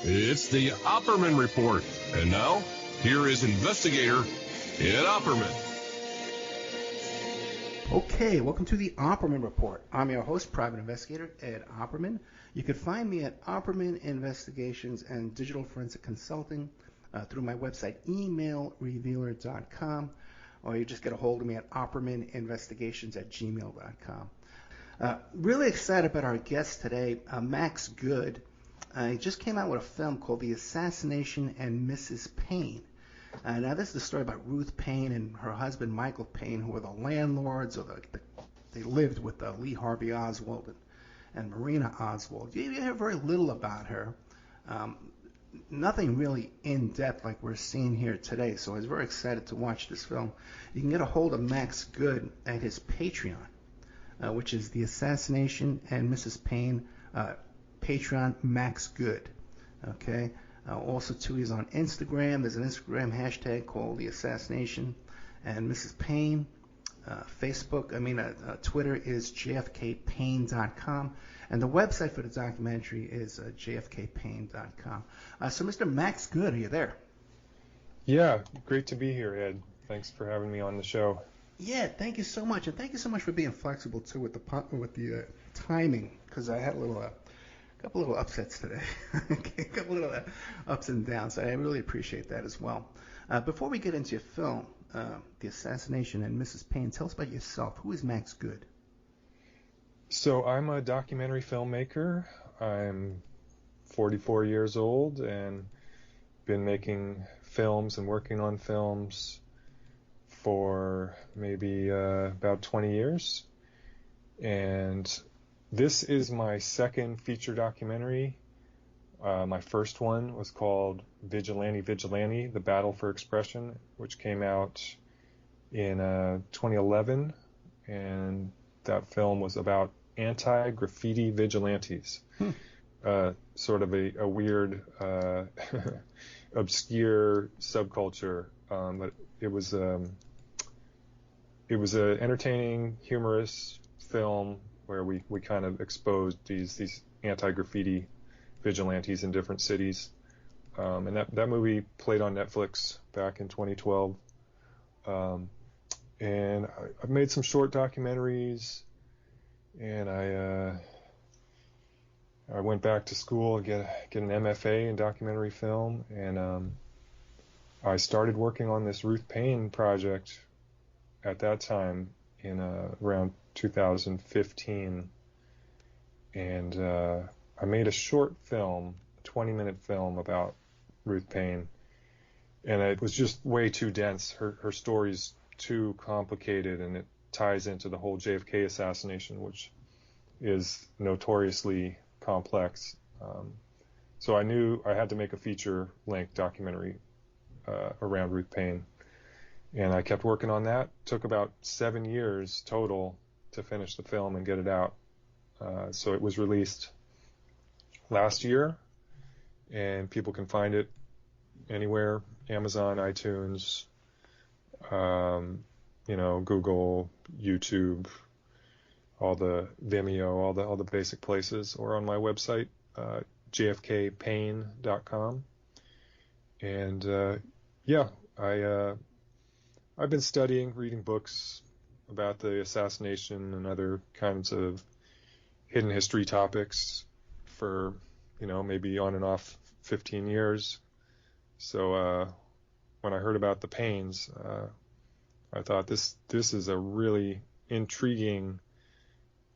It's the Opperman Report. And now, here is investigator Ed Opperman. Okay, welcome to the Opperman Report. I'm your host, private investigator Ed Opperman. You can find me at Opperman Investigations and Digital Forensic Consulting through my website, emailrevealer.com, or you just get a hold of me at oppermaninvestigations@gmail.com. Really excited about our guest today, Max Good. He just came out with a film called The Assassination and Mrs. Paine. Now, this is the story about Ruth Paine and her husband, Michael Paine, who were the landlords, or they lived with Lee Harvey Oswald and Marina Oswald. You hear very little about her. Nothing really in-depth like we're seeing here today, so I was very excited to watch this film. You can get a hold of Max Good at his Patreon, which is The Assassination and Mrs. Paine, Patreon Max Good. Okay. Also, too, he's on Instagram. There's an Instagram hashtag called The Assassination and Mrs. Paine. Twitter is jfkpaine.com. And the website for the documentary is jfkpaine.com. So, Mr. Max Good, are you there? Yeah, great to be here, Ed. Thanks for having me on the show. Yeah, thank you so much. And thank you so much for being flexible, too, with the timing, because I had a couple little upsets today. Okay, a couple little ups and downs. I really appreciate that as well. Before we get into your film, The Assassination and Mrs. Paine, tell us about yourself. Who is Max Good? So I'm a documentary filmmaker. I'm 44 years old and been making films and working on films for maybe about 20 years. And this is my second feature documentary. My first one was called Vigilante, The Battle for Expression, which came out in 2011. And that film was about anti-graffiti vigilantes. Sort of a weird, obscure subculture. But it was an entertaining, humorous film where we kind of exposed these anti-graffiti vigilantes in different cities. And that movie played on Netflix back in 2012. And I've made some short documentaries, and I went back to school and get an MFA in documentary film, and I started working on this Ruth Paine project at that time in around 2015, and I made a short film, a 20-minute film about Ruth Paine, and it was just way too dense. Her story's too complicated, and it ties into the whole JFK assassination, which is notoriously complex. So I knew I had to make a feature-length documentary around Ruth Paine, and I kept working on that. Took about 7 years total to finish the film and get it out. So it was released last year, and people can find it anywhere: Amazon, iTunes, Google, YouTube, all the Vimeo, all the basic places, or on my website, jfkpaine.com. And I've been studying, reading books about the assassination and other kinds of hidden history topics for, maybe on and off 15 years. So when I heard about the Paines, I thought this is a really intriguing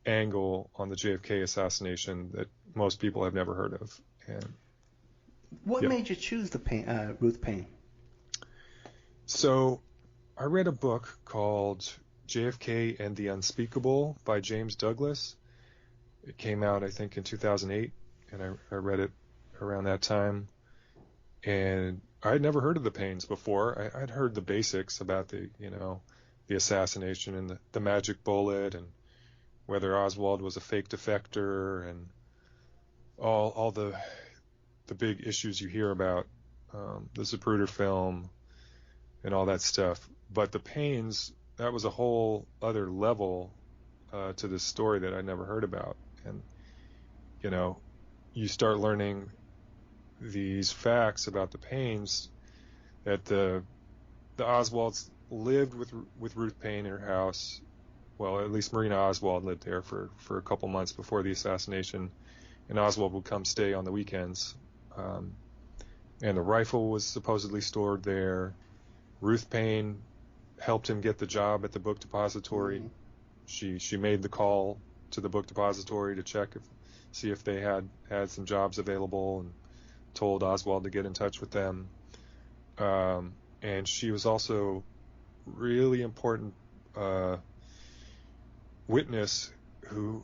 angle on the JFK assassination that most people have never heard of. And what made you choose Ruth Paine? So I read a book called JFK and the Unspeakable by James Douglas. It came out, I think, in 2008, and I read it around that time. And I had never heard of the Paines before. I'd heard the basics about the assassination and the magic bullet, and whether Oswald was a fake defector, and all the big issues you hear about, the Zapruder film and all that stuff. But the Paines, that was a whole other level to this story that I never heard about. And you start learning these facts about the Paines, that the Oswalds lived with Ruth Paine in her house. Well, at least Marina Oswald lived there for a couple months before the assassination, and Oswald would come stay on the weekends. And the rifle was supposedly stored there. Ruth Paine helped him get the job at the book depository. Mm-hmm. She made the call to the book depository to see if they had some jobs available, and told Oswald to get in touch with them. And she was also really important witness who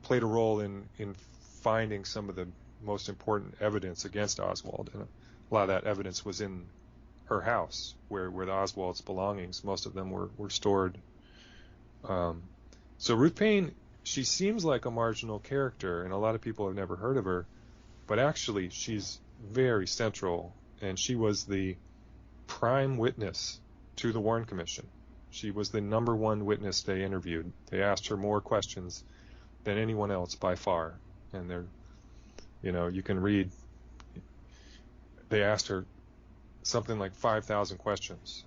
played a role in finding some of the most important evidence against Oswald, and a lot of that evidence was in her house, where the Oswald's belongings, most of them were stored. So Ruth Paine, she seems like a marginal character, and a lot of people have never heard of her, but actually she's very central, and she was the prime witness to the Warren Commission. She was the number one witness they interviewed. They asked her more questions than anyone else by far, and you can read, they asked her something like 5,000 questions.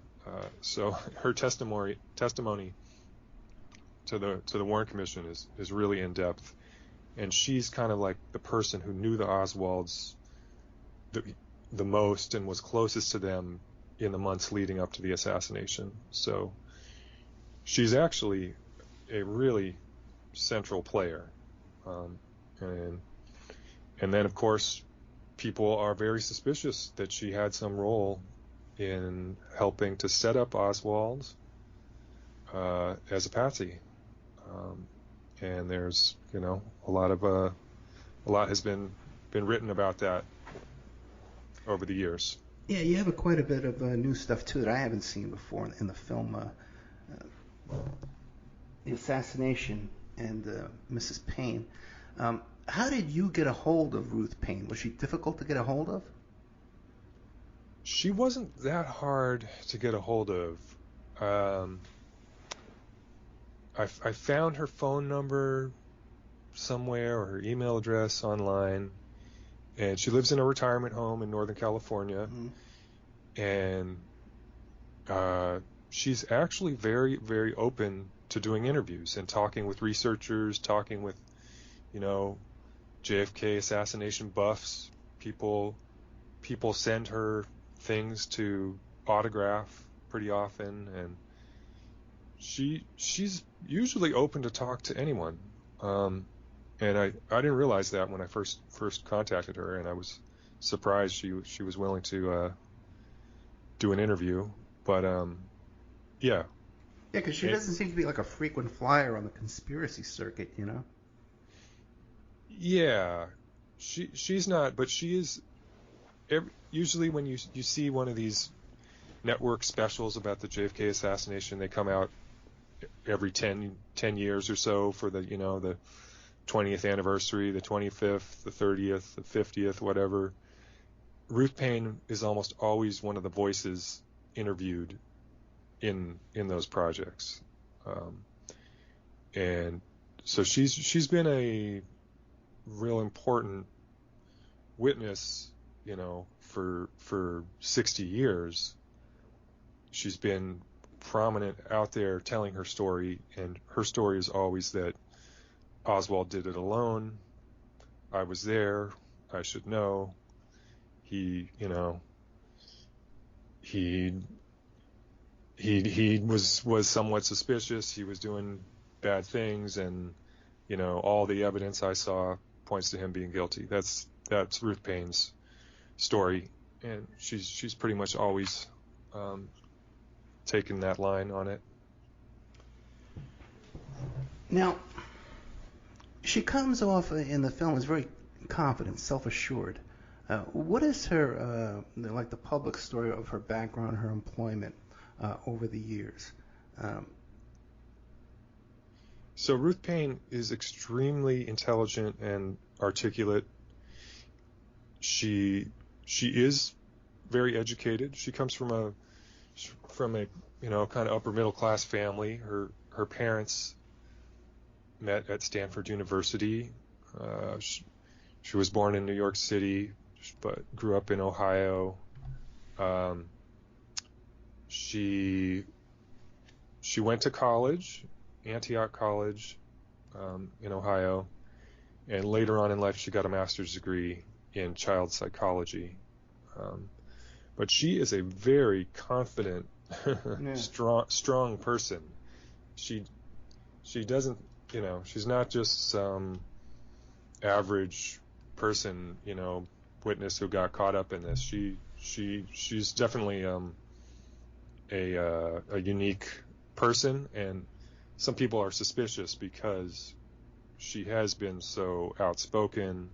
So her testimony to the Warren Commission is really in depth, and she's kind of like the person who knew the Oswalds the most and was closest to them in the months leading up to the assassination. So she's actually a really central player, and then of course people are very suspicious that she had some role in helping to set up Oswald as a patsy. And there's a lot has been written about that over the years. Yeah, you have quite a bit of new stuff too that I haven't seen before in the film, The Assassination and Mrs. Paine. How did you get a hold of Ruth Paine? Was she difficult to get a hold of? She wasn't that hard to get a hold of. I found her phone number somewhere, or her email address online, and she lives in a retirement home in Northern California. Mm-hmm. And she's actually very, very open to doing interviews and talking with researchers, talking with, JFK assassination buffs. People send her things to autograph pretty often, and she's usually open to talk to anyone. And I didn't realize that when I first contacted her, and I was surprised she was willing to do an interview. But yeah. Yeah, because she doesn't seem to be like a frequent flyer on the conspiracy circuit, Yeah, she's not, but she is. Usually when you see one of these network specials about the JFK assassination, they come out every 10 years or so for the 20th anniversary, the 25th, the 30th, the 50th, whatever. Ruth Paine is almost always one of the voices interviewed in those projects, and so she's been a real important witness, for 60 years. She's been prominent out there telling her story, and her story is always that Oswald did it alone. I was there. I should know. He was somewhat suspicious. He was doing bad things, and all the evidence I saw points to him being guilty. That's Ruth Paine's story, and she's pretty much always taken that line on it. Now, she comes off in the film as very confident, self-assured. What is her the public story of her background, her employment over the years? So Ruth Paine is extremely intelligent and articulate. She is very educated. She comes from a kind of upper middle class family. Her parents met at Stanford University. She was born in New York City. but grew up in Ohio. She went to college, Antioch College, in Ohio, and later on in life she got a master's degree in child psychology. But she is a very confident, strong person. She doesn't, she's not just some average person, witness who got caught up in this. She's definitely a unique person, and some people are suspicious because she has been so outspoken,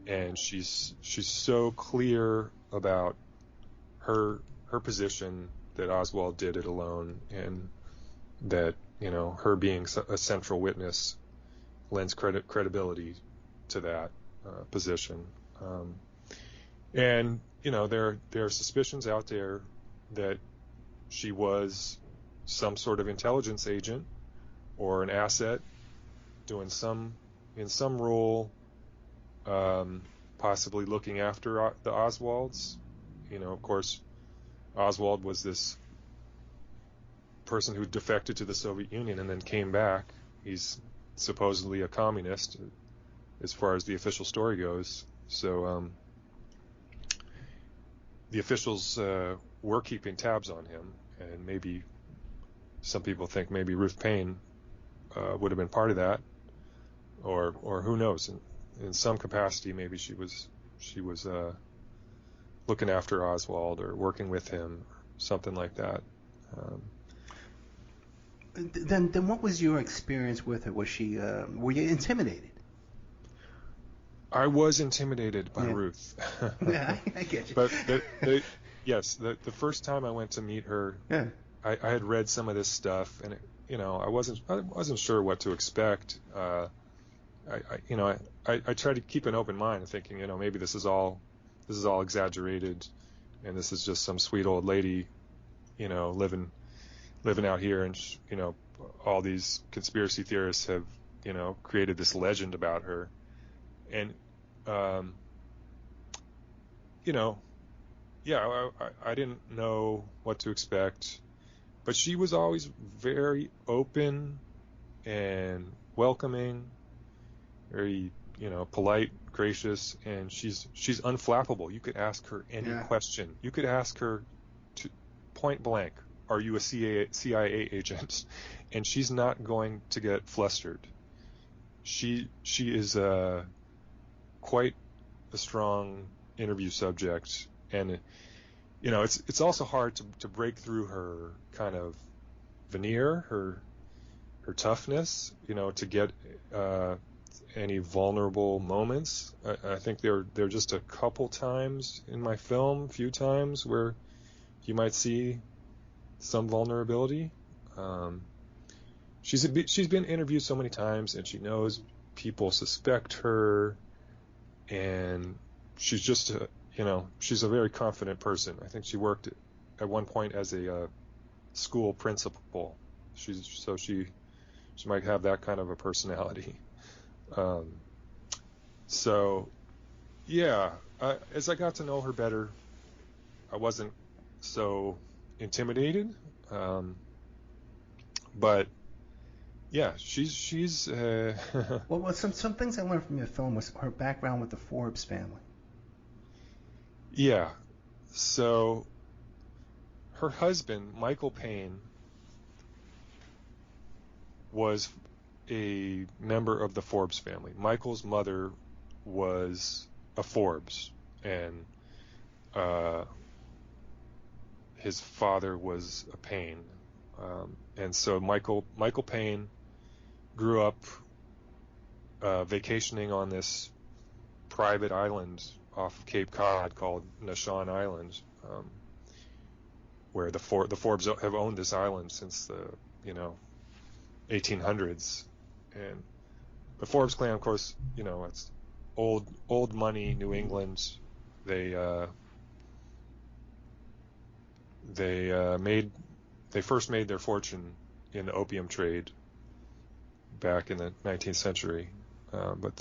and she's so clear about her position that Oswald did it alone, and that her being a central witness lends credibility to that position. And there are suspicions out there that she was some sort of intelligence agent or an asset doing in some role, possibly looking after the Oswalds. Of course, Oswald was this person who defected to the Soviet Union and then came back. He's supposedly a communist, as far as the official story goes. So the officials were keeping tabs on him, and maybe some people think maybe Ruth Paine would have been part of that, or who knows? In some capacity, maybe she was looking after Oswald or working with him, something like that. Then what was your experience with her? Was she were you intimidated? I was intimidated by Ruth. Yeah, I get you. But the first time I went to meet her, I had read some of this stuff, and I wasn't sure what to expect. I tried to keep an open mind, thinking maybe this is all exaggerated, and this is just some sweet old lady, living out here, and all these conspiracy theorists have created this legend about her, and I didn't know what to expect, but she was always very open and welcoming, very polite, gracious, and she's unflappable. You could ask her any question. You could ask her to point blank, are you a CIA agent? And she's not going to get flustered. She is quite a strong interview subject, and it's also hard to break through her kind of veneer, her toughness, to get any vulnerable moments. I think there are just a couple times in my film, few times, where you might see some vulnerability. She's been interviewed so many times, and she knows people suspect her, and she's just she's a very confident person. I think she worked at one point as a school principal. She might have that kind of a personality. As I got to know her better, I wasn't so intimidated. But yeah, she's Well, some things I learned from your film was her background with the Forbes family. Yeah. So her husband, Michael Paine, was a member of the Forbes family. Michael's mother was a Forbes, and his father was a Paine. And so Michael Paine grew up vacationing on this private island off of Cape Cod called Nashawn Island, where the Forbes have owned this island since the 1800s. And the Forbes clan, of course, it's old money New England. They first made their fortune in the opium trade back in the 19th century, but